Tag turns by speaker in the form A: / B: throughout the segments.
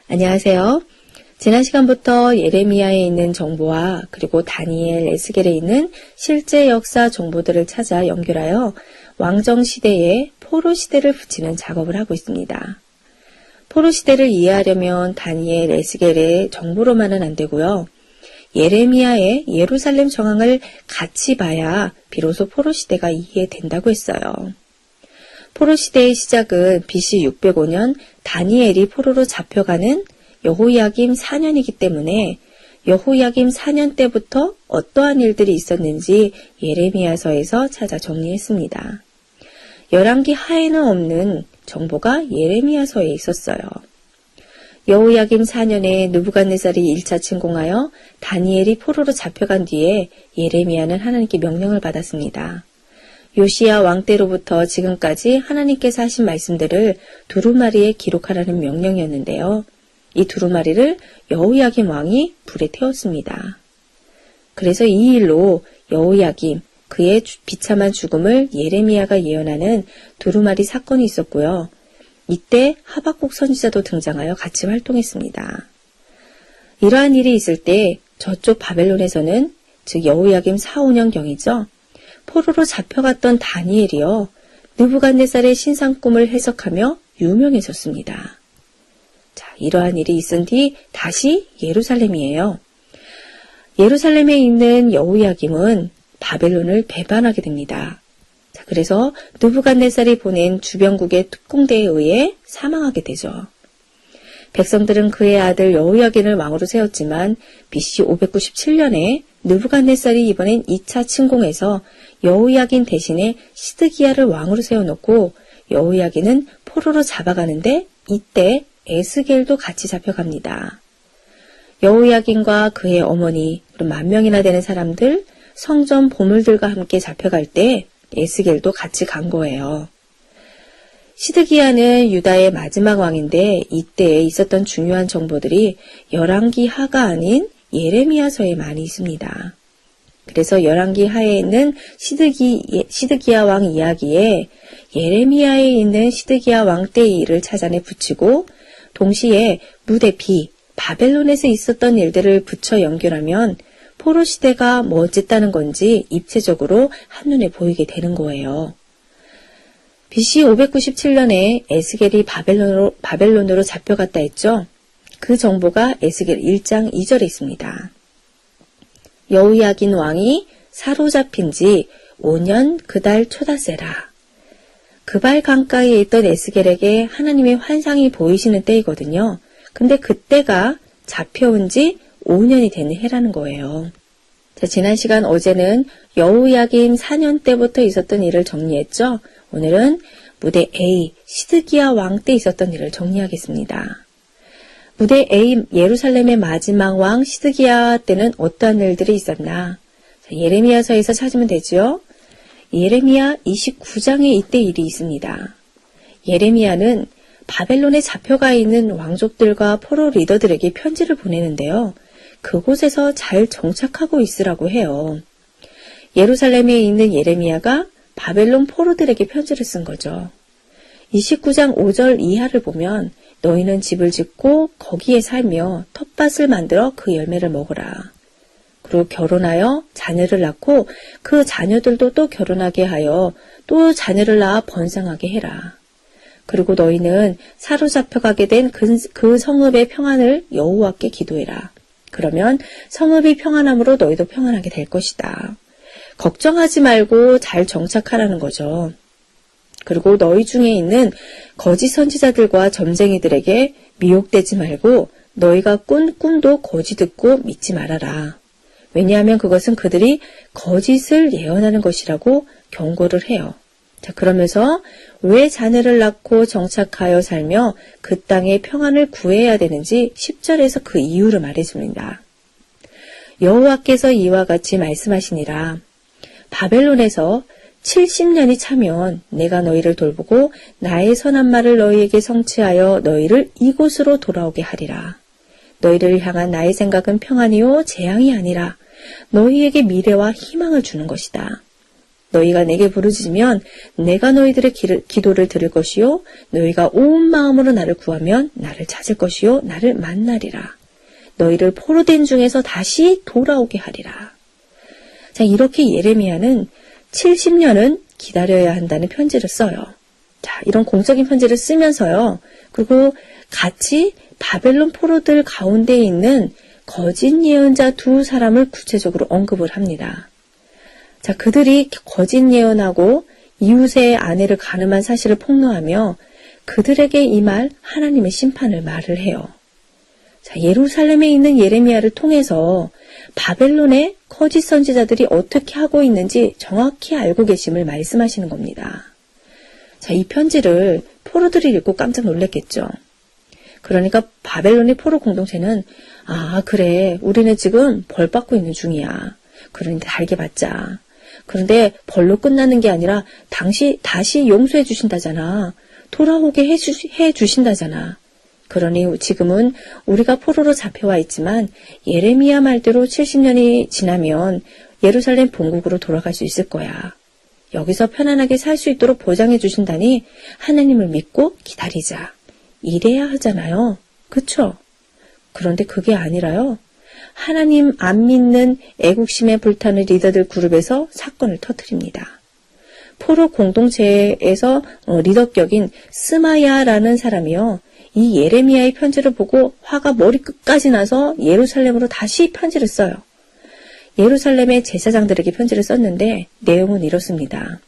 A: 안녕하세요. 지난 시간부터 예레미야에 있는 정보와 그리고 다니엘, 에스겔에 있는 실제 역사 정보들을 찾아 연결하여 왕정 시대에 포로 시대를 붙이는 작업을 하고 있습니다. 포로 시대를 이해하려면 다니엘, 에스겔의 정보로만은 안 되고요. 예레미야의 예루살렘 정황을 같이 봐야 비로소 포로 시대가 이해된다고 했어요. 포로 시대의 시작은 BC 605년 다니엘이 포로로 잡혀가는 여호야김 4년이기 때문에 여호야김 4년 때부터 어떠한 일들이 있었는지 예레미야서에서 찾아 정리했습니다. 열왕기 하에는 없는 정보가 예레미야서에 있었어요. 여호야김 4년에 느부갓네살이 1차 침공하여 다니엘이 포로로 잡혀간 뒤에 예레미야는 하나님께 명령을 받았습니다. 요시야 왕 때로부터 지금까지 하나님께서 하신 말씀들을 두루마리에 기록하라는 명령이었는데요. 이 두루마리를 여호야김 왕이 불에 태웠습니다. 그래서 이 일로 여호야김, 그의 비참한 죽음을 예레미야가 예언하는 두루마리 사건이 있었고요. 이때 하박국 선지자도 등장하여 같이 활동했습니다. 이러한 일이 있을 때 저쪽 바벨론에서는 즉 여호야김 4, 5년경이죠. 포로로 잡혀갔던 다니엘이요. 느부갓네살의 신상 꿈을 해석하며 유명해졌습니다. 자, 이러한 일이 있은 뒤 다시 예루살렘이에요. 예루살렘에 있는 여호야김은 바벨론을 배반하게 됩니다. 자, 그래서 느부갓네살이 보낸 주변국의 특공대에 의해 사망하게 되죠. 백성들은 그의 아들 여호야긴을 왕으로 세웠지만 BC 597년에 느부갓네살이 이번엔 2차 침공에서 여호야긴 대신에 시드기야를 왕으로 세워놓고 여호야긴은 포로로 잡아가는데 이때 에스겔도 같이 잡혀갑니다. 여호야긴과 그의 어머니, 그리고 10,000명이나 되는 사람들, 성전 보물들과 함께 잡혀갈 때 에스겔도 같이 간 거예요. 시드기야는 유다의 마지막 왕인데 이때에 있었던 중요한 정보들이 열왕기 하가 아닌 예레미야서에 많이 있습니다. 그래서 열왕기 하에 있는 시드기야 왕 이야기에 예레미야에 있는 시드기야 왕 때의 일을 찾아내 붙이고 동시에 무대 B, 바벨론에서 있었던 일들을 붙여 연결하면 포로 시대가 뭐 어쨌다는 건지 입체적으로 한눈에 보이게 되는 거예요. BC 597년에 에스겔이 바벨론으로 잡혀갔다 했죠. 그 정보가 에스겔 1장 2절에 있습니다. 여호야긴 왕이 사로잡힌 지 5년 그달 초다세라. 그발 강가에 있던 에스겔에게 하나님의 환상이 보이시는 때이거든요. 근데 그때가 잡혀온 지 5년이 되는 해라는 거예요. 자, 지난 시간 어제는 여호야김 4년 때부터 있었던 일을 정리했죠. 오늘은 무대 A, 시드기야 왕 때 있었던 일을 정리하겠습니다. 무대 A, 예루살렘의 마지막 왕 시드기야 때는 어떠한 일들이 있었나? 자, 예레미야서에서 찾으면 되죠. 예레미야 29장에 이때 일이 있습니다. 예레미야는 바벨론에 잡혀가 있는 왕족들과 포로 리더들에게 편지를 보내는데요. 그곳에서 잘 정착하고 있으라고 해요. 예루살렘에 있는 예레미야가 바벨론 포로들에게 편지를 쓴 거죠. 29장 5절 이하를 보면 너희는 집을 짓고 거기에 살며 텃밭을 만들어 그 열매를 먹으라. 그리고 결혼하여 자녀를 낳고 그 자녀들도 또 결혼하게 하여 또 자녀를 낳아 번성하게 해라. 그리고 너희는 사로잡혀가게 된 그 성읍의 평안을 여호와께 기도해라. 그러면 성읍이 평안함으로 너희도 평안하게 될 것이다. 걱정하지 말고 잘 정착하라는 거죠. 그리고 너희 중에 있는 거짓 선지자들과 점쟁이들에게 미혹되지 말고 너희가 꾼 꿈도 거짓 듣고 믿지 말아라. 왜냐하면 그것은 그들이 거짓을 예언하는 것이라고 경고를 해요. 자, 그러면서 왜 자녀를 낳고 정착하여 살며 그 땅의 평안을 구해야 되는지 10절에서 그 이유를 말해줍니다. 여호와께서 이와 같이 말씀하시니라. 바벨론에서 70년이 차면 내가 너희를 돌보고 나의 선한 말을 너희에게 성취하여 너희를 이곳으로 돌아오게 하리라. 너희를 향한 나의 생각은 평안이요 재앙이 아니라 너희에게 미래와 희망을 주는 것이다. 너희가 내게 부르짖으면 내가 너희들의 기도를 들을 것이요 너희가 온 마음으로 나를 구하면 나를 찾을 것이요 나를 만나리라. 너희를 포로된 중에서 다시 돌아오게 하리라. 자, 이렇게 예레미야는 70년은 기다려야 한다는 편지를 써요. 자, 이런 공적인 편지를 쓰면서요. 그리고 같이 바벨론 포로들 가운데 있는 거짓 예언자 두 사람을 구체적으로 언급을 합니다. 자, 그들이 거짓 예언하고 이웃의 아내를 간음한 사실을 폭로하며 그들에게 임할 하나님의 심판을 말을 해요. 자, 예루살렘에 있는 예레미야를 통해서 바벨론의 거짓 선지자들이 어떻게 하고 있는지 정확히 알고 계심을 말씀하시는 겁니다. 자, 이 편지를 포로들이 읽고 깜짝 놀랐겠죠. 그러니까 바벨론의 포로 공동체는 아, 그래, 우리는 지금 벌 받고 있는 중이야. 그런데 달게 받자. 그런데 벌로 끝나는 게 아니라 다시 용서해 주신다잖아. 돌아오게 해 주신다잖아. 그러니 지금은 우리가 포로로 잡혀와 있지만 예레미야 말대로 70년이 지나면 예루살렘 본국으로 돌아갈 수 있을 거야. 여기서 편안하게 살 수 있도록 보장해 주신다니 하나님을 믿고 기다리자. 이래야 하잖아요. 그쵸? 그런데 그게 아니라요. 하나님 안 믿는 애국심에 불타는 리더들 그룹에서 사건을 터뜨립니다. 포로 공동체에서 리더격인 스마야라는 사람이요. 이 예레미야의 편지를 보고 화가 머리끝까지 나서 예루살렘으로 다시 편지를 써요. 예루살렘의 제사장들에게 편지를 썼는데 내용은 이렇습니다.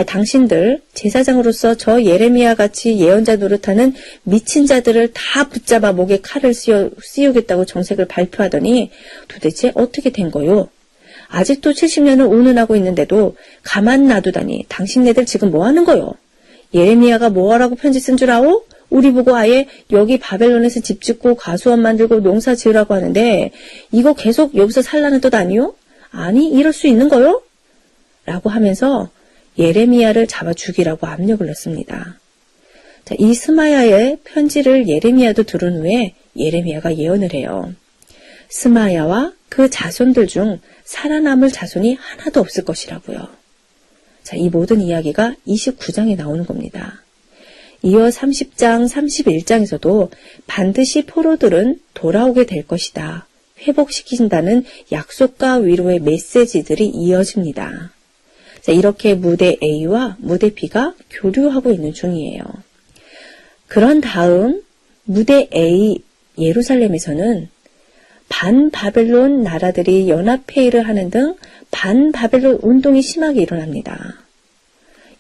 A: 당신들 제사장으로서 저 예레미야 같이 예언자 노릇하는 미친 자들을 다 붙잡아 목에 칼을 씌우겠다고 정색을 발표하더니 도대체 어떻게 된 거요? 아직도 70년을 운운하고 있는데도 가만 놔두다니 당신네들 지금 뭐 하는 거요? 예레미야가 뭐하라고 편지 쓴 줄 아오? 우리 보고 아예 여기 바벨론에서 집 짓고 가수원 만들고 농사 지으라고 하는데 이거 계속 여기서 살라는 뜻 아니요? 아니 이럴 수 있는 거요? 라고 하면서 예레미야를 잡아 죽이라고 압력을 넣습니다. 자, 이 스마야의 편지를 예레미야도 들은 후에 예레미야가 예언을 해요. 스마야와 그 자손들 중 살아남을 자손이 하나도 없을 것이라고요. 자, 이 모든 이야기가 29장에 나오는 겁니다. 이어 30장, 31장에서도 반드시 포로들은 돌아오게 될 것이다. 회복시킨다는 약속과 위로의 메시지들이 이어집니다. 자, 이렇게 무대 A와 무대 B가 교류하고 있는 중이에요. 그런 다음 무대 A 예루살렘에서는 반바벨론 나라들이 연합회의를 하는 등 반바벨론 운동이 심하게 일어납니다.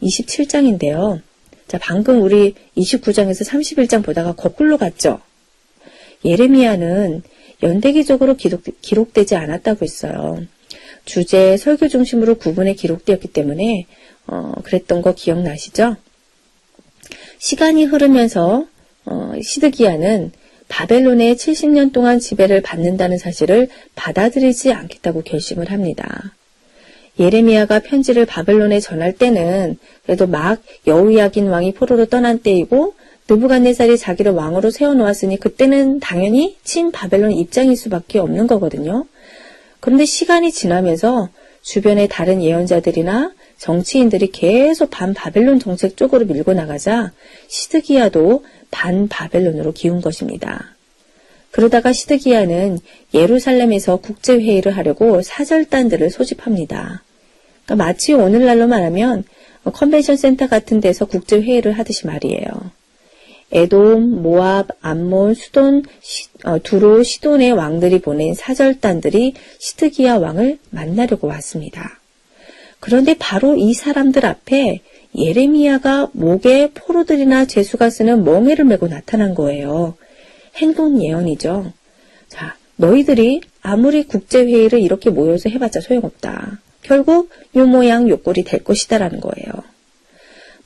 A: 27장인데요. 자, 방금 우리 29장에서 31장 보다가 거꾸로 갔죠. 예레미야는 연대기적으로 기록되지 않았다고 했어요. 주제, 설교 중심으로 구분해 기록되었기 때문에 그랬던 거 기억나시죠? 시간이 흐르면서 시드기야는 바벨론의 70년 동안 지배를 받는다는 사실을 받아들이지 않겠다고 결심을 합니다. 예레미야가 편지를 바벨론에 전할 때는 그래도 막 여호야긴 왕이 포로로 떠난 때이고 느부갓네살이 자기를 왕으로 세워놓았으니 그때는 당연히 친바벨론 입장일 수밖에 없는 거거든요. 그런데 시간이 지나면서 주변의 다른 예언자들이나 정치인들이 계속 반바벨론 정책 쪽으로 밀고 나가자 시드기야도 반바벨론으로 기운 것입니다. 그러다가 시드기야는 예루살렘에서 국제회의를 하려고 사절단들을 소집합니다. 그러니까 마치 오늘날로 말하면 컨벤션 센터 같은 데서 국제회의를 하듯이 말이에요. 에돔, 모압, 암몬, 수돈, 두로, 시돈의 왕들이 보낸 사절단들이 시드기야 왕을 만나려고 왔습니다. 그런데 바로 이 사람들 앞에 예레미야가 목에 포로들이나 죄수가 쓰는 멍에를 메고 나타난 거예요. 행동 예언이죠. 자, 너희들이 아무리 국제회의를 이렇게 모여서 해봤자 소용없다. 결국 요 모양 요 꼴이 될 것이다라는 거예요.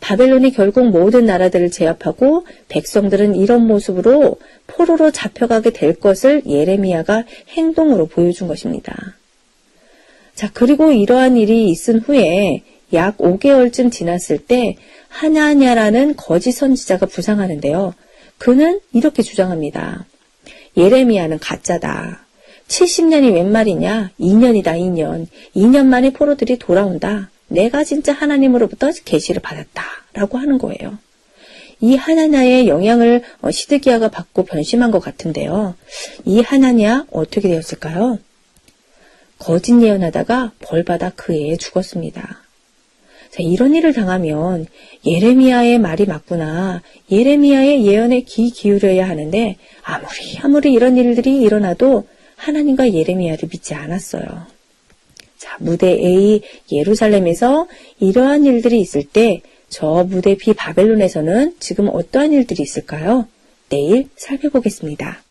A: 바벨론이 결국 모든 나라들을 제압하고 백성들은 이런 모습으로 포로로 잡혀가게 될 것을 예레미야가 행동으로 보여준 것입니다. 자, 그리고 이러한 일이 있은 후에 약 5개월쯤 지났을 때 하냐냐라는 거짓 선지자가 부상하는데요. 그는 이렇게 주장합니다. 예레미야는 가짜다. 70년이 웬 말이냐? 2년이다, 2년. 2년 만에 포로들이 돌아온다. 내가 진짜 하나님으로부터 계시를 받았다라고 하는 거예요. 이 하나냐의 영향을 시드기야가 받고 변심한 것 같은데요. 이 하나냐 어떻게 되었을까요? 거짓 예언하다가 벌받아 그 해에 죽었습니다. 자, 이런 일을 당하면 예레미야의 말이 맞구나. 예레미야의 예언에 귀 기울여야 하는데 아무리 이런 일들이 일어나도 하나님과 예레미야를 믿지 않았어요. 자, 무대 A 예루살렘에서 이러한 일들이 있을 때 저 무대 B 바벨론에서는 지금 어떠한 일들이 있을까요? 내일 살펴보겠습니다.